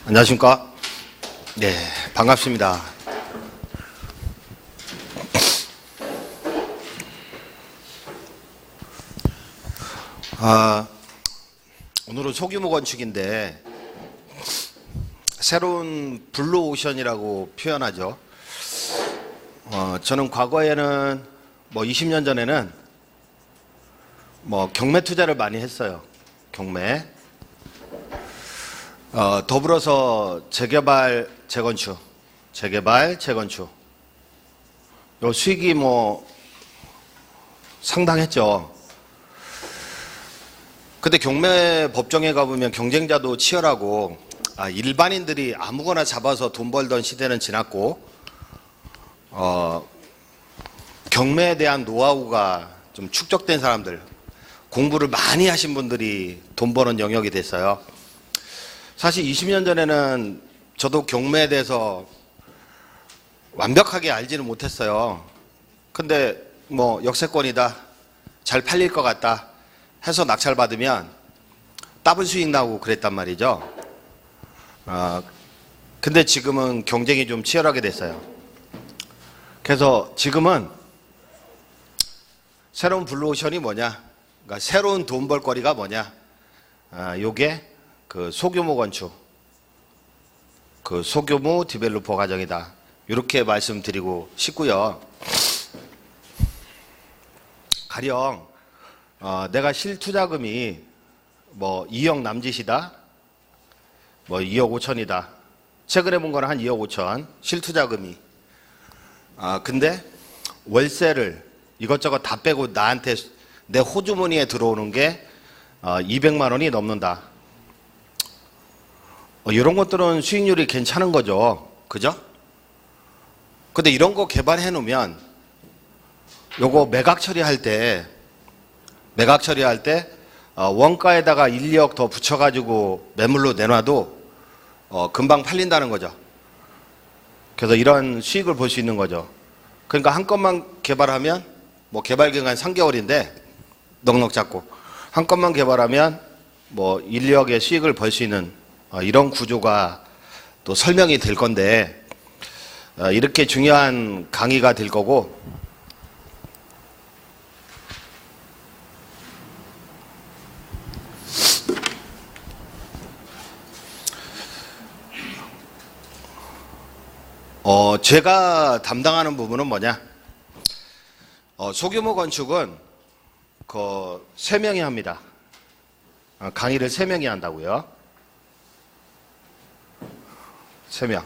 안녕하십니까? 네, 반갑습니다. 오늘은 소규모 건축인데 새로운 블루오션이라고 표현하죠. 저는 과거에는 20년 전에는 경매 투자를 많이 했어요. 경매. 더불어서 재개발, 재건축. 요 수익이 상당했죠. 근데 경매 법정에 가보면 경쟁자도 치열하고, 일반인들이 아무거나 잡아서 돈 벌던 시대는 지났고, 경매에 대한 노하우가 좀 축적된 사람들, 공부를 많이 하신 분들이 돈 버는 영역이 됐어요. 사실 20년 전에는 저도 경매에 대해서 완벽하게 알지는 못했어요. 근데 역세권이다, 잘 팔릴 것 같다 해서 낙찰 받으면 더블 수익 나고 그랬단 말이죠. 근데 지금은 경쟁이 좀 치열하게 됐어요. 그래서 지금은 새로운 블루오션이 뭐냐, 그러니까 새로운 돈 벌거리가 뭐냐, 요게 그 소규모 건축, 그 소규모 디벨로퍼 과정이다, 이렇게 말씀드리고 싶고요. 가령 내가 실투자금이 2억 남짓이다, 2억 5천이다. 최근에 본 거는 한 2억 5천 실투자금이. 근데 월세를 이것저것 다 빼고 나한테 내 호주머니에 들어오는 게 200만 원이 넘는다. 이런 것들은 수익률이 괜찮은 거죠. 그죠? 근데 이런 거 개발해 놓으면 요거 매각 처리할 때 원가에다가 1, 2억 더 붙여가지고 매물로 내놔도 금방 팔린다는 거죠. 그래서 이런 수익을 볼 수 있는 거죠. 그러니까 한 건만 개발하면 개발 기간 3개월인데 넉넉 잡고, 한 건만 개발하면 1, 2억의 수익을 벌 수 있는 이런 구조가 또 설명이 될 건데, 이렇게 중요한 강의가 될 거고, 제가 담당하는 부분은 뭐냐, 소규모 건축은 3명이 합니다. 강의를 3명이 한다고요. 3명.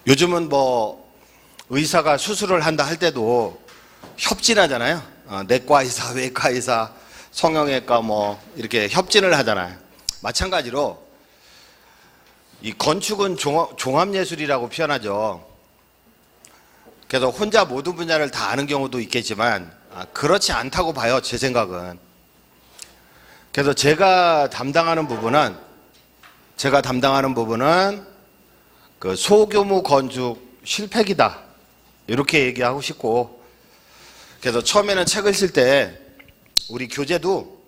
요즘은 의사가 수술을 한다 할 때도 협진하잖아요. 내과 의사, 외과 의사, 성형외과 이렇게 협진을 하잖아요. 마찬가지로 이 건축은 종합예술이라고 표현하죠. 그래서 혼자 모든 분야를 다 아는 경우도 있겠지만 그렇지 않다고 봐요, 제 생각은. 그래서 제가 담당하는 부분은 그 소규모 건축 실패기다, 이렇게 얘기하고 싶고, 그래서 처음에는 책을 쓸 때 우리 교재도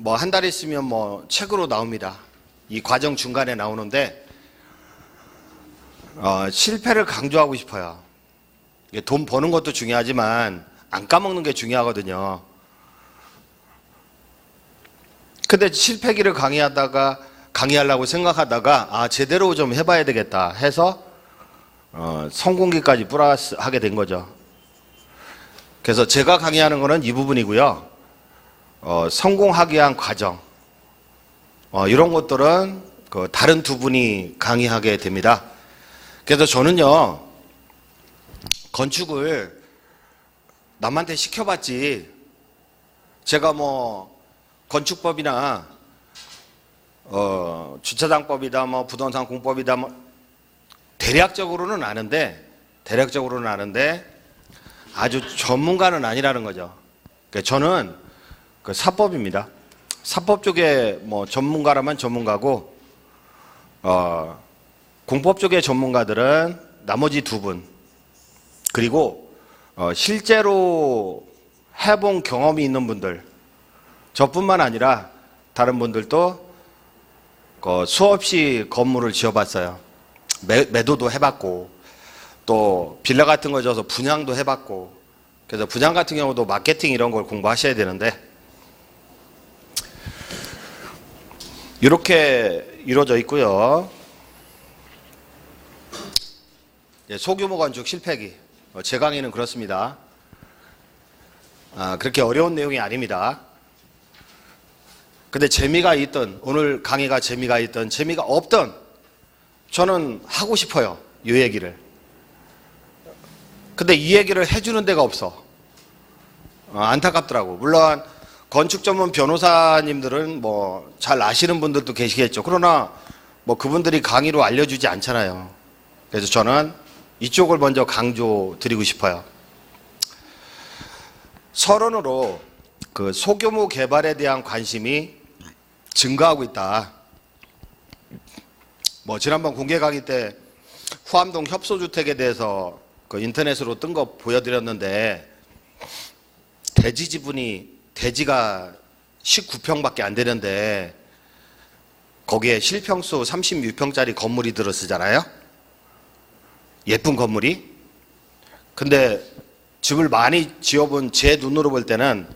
한 달 있으면 책으로 나옵니다. 이 과정 중간에 나오는데 실패를 강조하고 싶어요. 돈 버는 것도 중요하지만 안 까먹는 게 중요하거든요. 근데 실패기를 강의하려고 생각하다가 제대로 좀 해봐야 되겠다 해서 성공기까지 플러스 하게 된 거죠. 그래서 제가 강의하는 거는 이 부분이고요. 성공하기 위한 과정, 이런 것들은 다른 두 분이 강의하게 됩니다. 그래서 저는요, 건축을 남한테 시켜봤지, 제가 건축법이나 주차장법이다, 부동산 공법이다, 대략적으로는 아는데 아주 전문가는 아니라는 거죠. 그러니까 저는 사법입니다. 사법 쪽에 전문가라면 전문가고, 공법 쪽의 전문가들은 나머지 두 분, 그리고 실제로 해본 경험이 있는 분들, 저뿐만 아니라 다른 분들도 수없이 건물을 지어봤어요. 매도도 해봤고 또 빌라 같은 거 줘서 분양도 해봤고, 그래서 분양 같은 경우도 마케팅 이런 걸 공부하셔야 되는데 이렇게 이루어져 있고요. 소규모 건축 실패기, 제 강의는 그렇습니다. 그렇게 어려운 내용이 아닙니다. 근데 재미가 있든 오늘 강의가 재미가 있든 재미가 없든 저는 하고 싶어요, 이 얘기를. 근데 이 얘기를 해주는 데가 없어. 안타깝더라고. 물론 건축 전문 변호사님들은 뭐 잘 아시는 분들도 계시겠죠. 그러나 뭐 그분들이 강의로 알려주지 않잖아요. 그래서 저는 이쪽을 먼저 강조드리고 싶어요. 서론으로 그 소규모 개발에 대한 관심이 증가하고 있다. 뭐 지난번 공개 강의 때 후암동 협소주택에 대해서 그 인터넷으로 뜬 거 보여드렸는데 대지 지분이 대지가 19평밖에 안 되는데 거기에 실평수 36평짜리 건물이 들어서잖아요. 예쁜 건물이. 근데 집을 많이 지어본 제 눈으로 볼 때는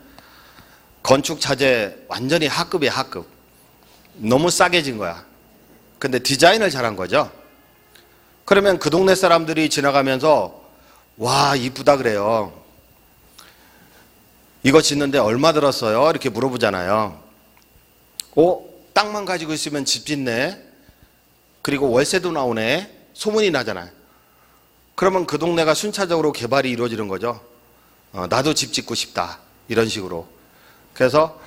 건축 자재 완전히 하급이야, 하급. 너무 싸게 진 거야. 근데 디자인을 잘한 거죠. 그러면 그 동네 사람들이 지나가면서 와, 이쁘다 그래요. 이거 짓는데 얼마 들었어요? 이렇게 물어보잖아요. 땅만 가지고 있으면 집 짓네. 그리고 월세도 나오네. 소문이 나잖아요. 그러면 그 동네가 순차적으로 개발이 이루어지는 거죠. 나도 집 짓고 싶다. 이런 식으로. 그래서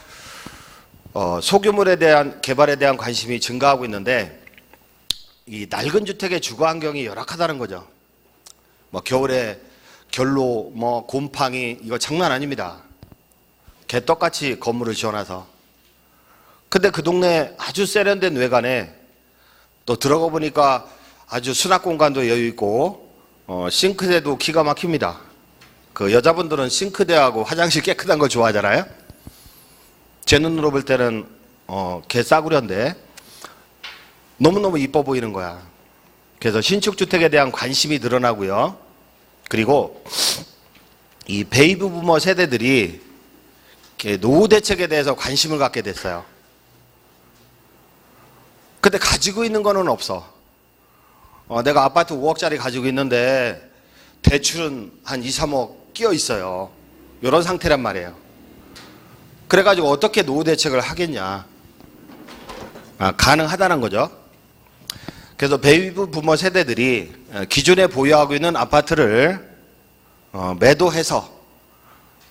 소규모에 대한 개발에 대한 관심이 증가하고 있는데 이 낡은 주택의 주거 환경이 열악하다는 거죠. 뭐 겨울에 결로 뭐 곰팡이 이거 장난 아닙니다. 개떡같이 건물을 지어놔서. 근데 그 동네 아주 세련된 외관에 또 들어가 보니까 아주 수납 공간도 여유 있고 싱크대도 기가 막힙니다. 그 여자분들은 싱크대하고 화장실 깨끗한 걸 좋아하잖아요. 제 눈으로 볼 때는 개싸구려인데 너무너무 이뻐 보이는 거야. 그래서 신축주택에 대한 관심이 늘어나고요. 그리고 이 베이비 부머 세대들이 노후 대책에 대해서 관심을 갖게 됐어요. 근데 가지고 있는 거는 없어. 내가 아파트 5억짜리 가지고 있는데 대출은 한 2, 3억 끼어 있어요. 이런 상태란 말이에요. 그래가지고 어떻게 노후 대책을 하겠냐. 가능하다는 거죠. 그래서 베이비 부머 세대들이 기존에 보유하고 있는 아파트를 매도해서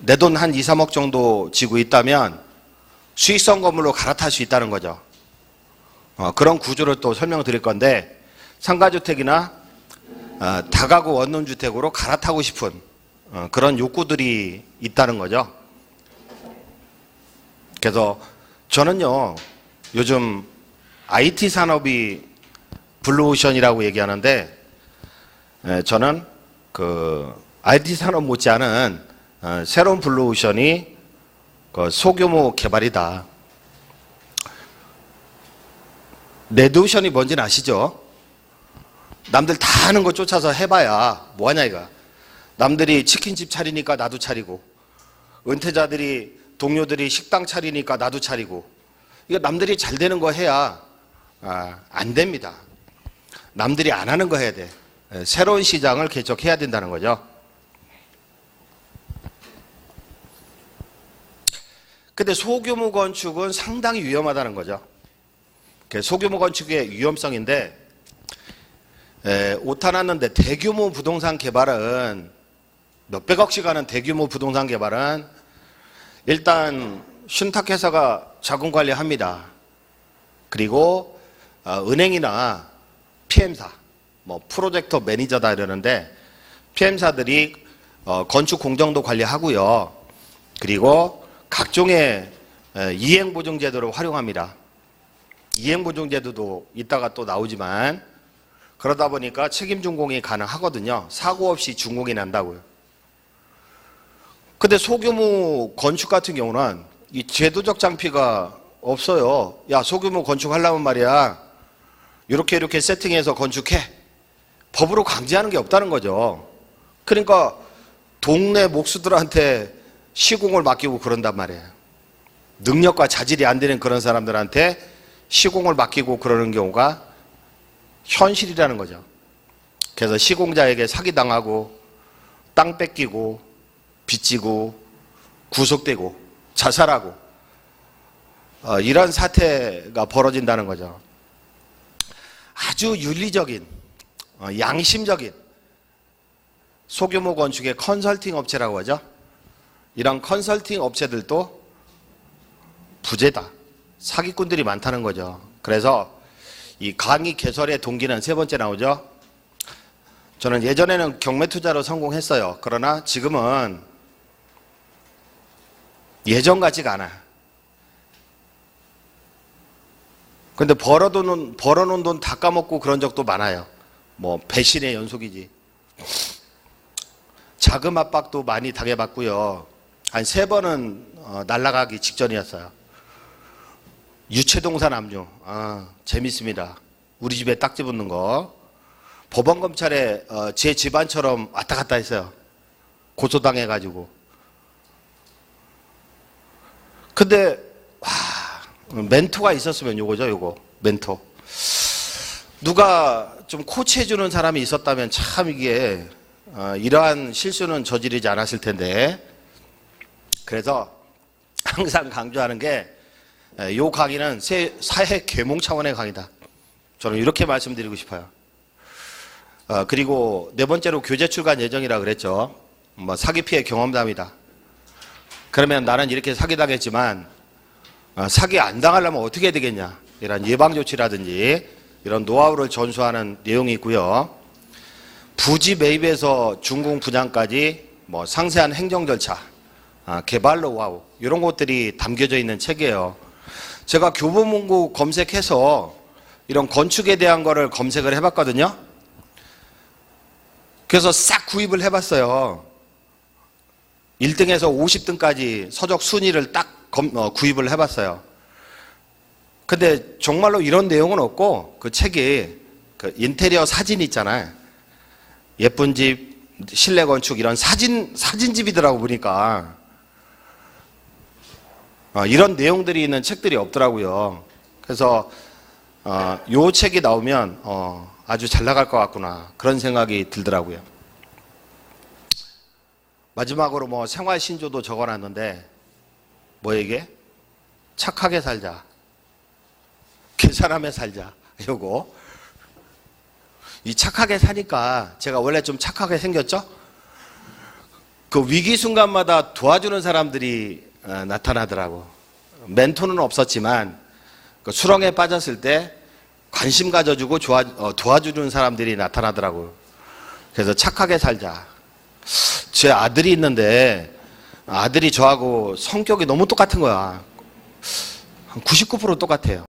내 돈 한 2, 3억 정도 지고 있다면 수익성 건물로 갈아탈 수 있다는 거죠. 그런 구조를 또 설명을 드릴 건데 상가주택이나 다가구 원룸주택으로 갈아타고 싶은 그런 욕구들이 있다는 거죠. 그래서 저는요, 요즘 IT 산업이 블루오션이라고 얘기하는데 저는 그 IT 산업 못지않은 새로운 블루오션이 그 소규모 개발이다. 레드오션이 뭔지는 아시죠? 남들 다 하는 거 쫓아서 해봐야 뭐하냐 이거. 남들이 치킨집 차리니까 나도 차리고, 은퇴자들이 동료들이 식당 차리니까 나도 차리고, 이거 남들이 잘 되는 거 해야 안 됩니다. 남들이 안 하는 거 해야 돼. 새로운 시장을 개척해야 된다는 거죠. 근데 소규모 건축은 상당히 위험하다는 거죠. 소규모 건축의 위험성인데 오타났는데 대규모 부동산 개발은 몇백억씩 하는 대규모 부동산 개발은 일단 신탁회사가 자금관리합니다. 그리고 은행이나 PM사, 뭐 프로젝터 매니저다 이러는데 PM사들이 건축 공정도 관리하고요. 그리고 각종의 이행보증제도를 활용합니다. 이행보증제도도 이따가 또 나오지만 그러다 보니까 책임 준공이 가능하거든요. 사고 없이 준공이 난다고요. 근데 소규모 건축 같은 경우는 이 제도적 장피가 없어요. 야, 소규모 건축하려면 말이야, 이렇게 세팅해서 건축해. 법으로 강제하는 게 없다는 거죠. 그러니까 동네 목수들한테 시공을 맡기고 그런단 말이에요. 능력과 자질이 안 되는 그런 사람들한테 시공을 맡기고 그러는 경우가 현실이라는 거죠. 그래서 시공자에게 사기당하고 땅 뺏기고 빚지고 구속되고 자살하고 이런 사태가 벌어진다는 거죠. 아주 윤리적인 양심적인 소규모 건축의 컨설팅 업체라고 하죠. 이런 컨설팅 업체들도 부재다, 사기꾼들이 많다는 거죠. 그래서 이 강의 개설의 동기는 세 번째 나오죠. 저는 예전에는 경매 투자로 성공했어요. 그러나 지금은 예전 같지가 않아. 근데 벌어놓은 돈 다 까먹고 그런 적도 많아요. 뭐 배신의 연속이지. 자금 압박도 많이 당해봤고요. 한 3번은 날아가기 직전이었어요. 유체동산 압류. 재밌습니다. 우리 집에 딱지 붙는 거. 법원검찰에 제 집안처럼 왔다 갔다 했어요. 고소당해가지고. 근데 멘토가 있었으면 요거죠, 요거. 멘토. 누가 좀 코치해주는 사람이 있었다면 참 이게 이러한 실수는 저지르지 않았을 텐데. 그래서 항상 강조하는 게 요 강의는 사회 계몽 차원의 강의다. 저는 이렇게 말씀드리고 싶어요. 그리고 네 번째로 교재 출간 예정이라 그랬죠. 뭐 사기 피해 경험담이다. 그러면 나는 이렇게 사기당했지만 사기 안 당하려면 어떻게 해야 되겠냐, 이런 예방조치라든지 이런 노하우를 전수하는 내용이 있고요. 부지 매입에서 준공 분양까지 뭐 상세한 행정 절차, 개발 노하우 이런 것들이 담겨져 있는 책이에요. 제가 교보문고 검색해서 이런 건축에 대한 거를 검색을 해봤거든요. 그래서 싹 구입을 해봤어요. 1등에서 50등까지 서적 순위를 딱 구입을 해봤어요. 근데 정말로 이런 내용은 없고, 그 책이 그 인테리어 사진 있잖아요. 예쁜 집, 실내 건축 이런 사진집이더라고 보니까. 이런 내용들이 있는 책들이 없더라고요. 그래서 요 책이 나오면 아주 잘 나갈 것 같구나, 그런 생각이 들더라고요. 마지막으로 뭐 생활신조도 적어놨는데, 뭐 이게? 착하게 살자, 계산하며 살자. 요거. 이 착하게 사니까 제가 원래 좀 착하게 생겼죠? 그 위기 순간마다 도와주는 사람들이 나타나더라고. 멘토는 없었지만 그 수렁에 빠졌을 때 관심 가져주고 도와주는 사람들이 나타나더라고요. 그래서 착하게 살자. 제 아들이 있는데 아들이 저하고 성격이 너무 똑같은 거야. 한 99% 똑같아요.